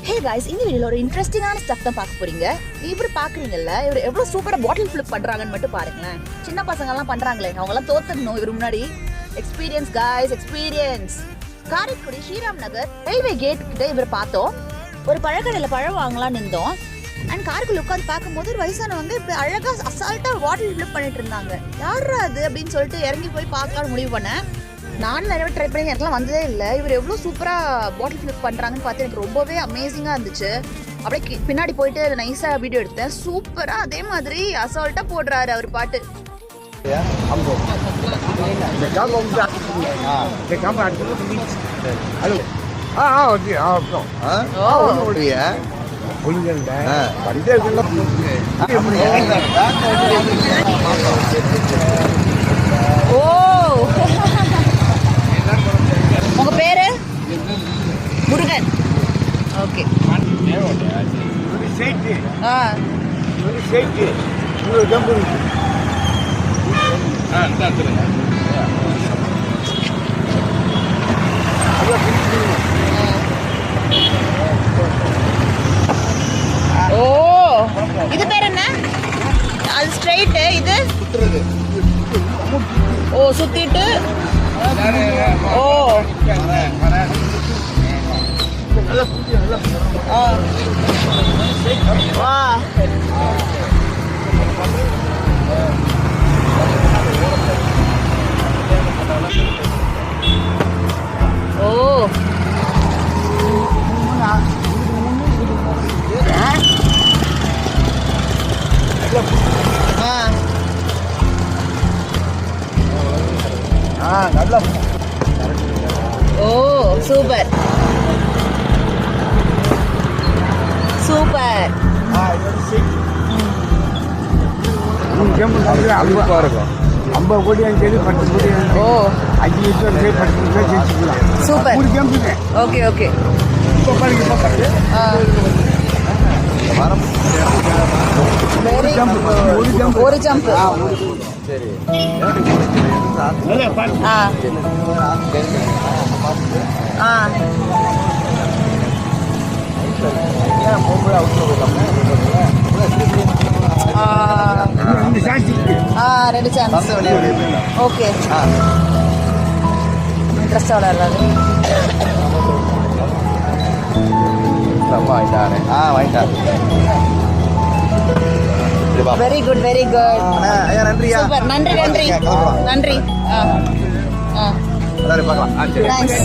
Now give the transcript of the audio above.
ஹே guys, இந்த வீடியோல ஒரு இன்ட்ரஸ்டிங்கான ஸ்டஃப் தான் பார்க்க போறீங்க. இவர் பாக்குறீங்கல்ல, இவர் எவ்வளவு சூப்பரா பாட்டில் ஃபிளிப் பண்றாங்கன்னு மட்டும் பாருங்களேன். சின்ன பசங்க எல்லாம் பண்றாங்களே, அவங்க எல்லாம் தோத்துடணும் இவர் முன்னாடி. Experience guys, experience. Karaikudi Sriram Nagar railway gate கிட்ட இவர் பார்த்தோம். ஒரு பழக்கடையில பழம் வாங்கலாம் நின்றோம். அண்ட் காருக்குள்ள உட்காந்து பார்க்கும்போது ஒரு வயசானவங்க இப்ப அழகா அசால்ட்டா பாட்டில் ஃபிளிப் பண்ணிட்டு இருந்தாங்க. யாரா அது அப்படின்னு சொல்லிட்டு இறங்கி போய் பார்க்கலாம்னு முடிவு பண்ணேன். நானும் நிறைய ட்ரை பண்ணி எனக்குலாம் வந்ததே இல்லை. இவர் எவ்வளோ சூப்பராக பாட்டில் ஃபிளிப் பண்ணுறாங்கன்னு பார்த்து எனக்கு ரொம்பவே அமேசிங்காக இருந்துச்சு. அப்படியே பின்னாடி போயிட்டு நைஸாக வீடியோ எடுத்தேன். சூப்பராக அதே மாதிரி அசால்ட்டாக போடுறாரு அவர் பாட்டு. ஓ, உங்க பேரு? முருகன். ஓகே. ஓ, இது பேர் என்ன? அது ஸ்ட்ரைட், இது ஓ சுத்திட்டு. ஓ, வா. ஓ, நல்லா. ஓ, சூப்பர் சூப்பர். இருக்கும் 50 கோடி சரி 10 கோடி. ஓ, 5 லட்சம் சரி 10 லட்சம் ஜெயிச்சுக்கலாம். சூப்பர். ஒரு கேம்புங்க. Okay okay. ஒரு ஜம்ப். சரி. ரெண்டு சான்ஸ். ஓகே, இன்ட்ரெஸ்டாக விளையாடுறாரு. Very good very good. Super. நன்றி நன்றி நன்றி. தேங்க்ஸ்.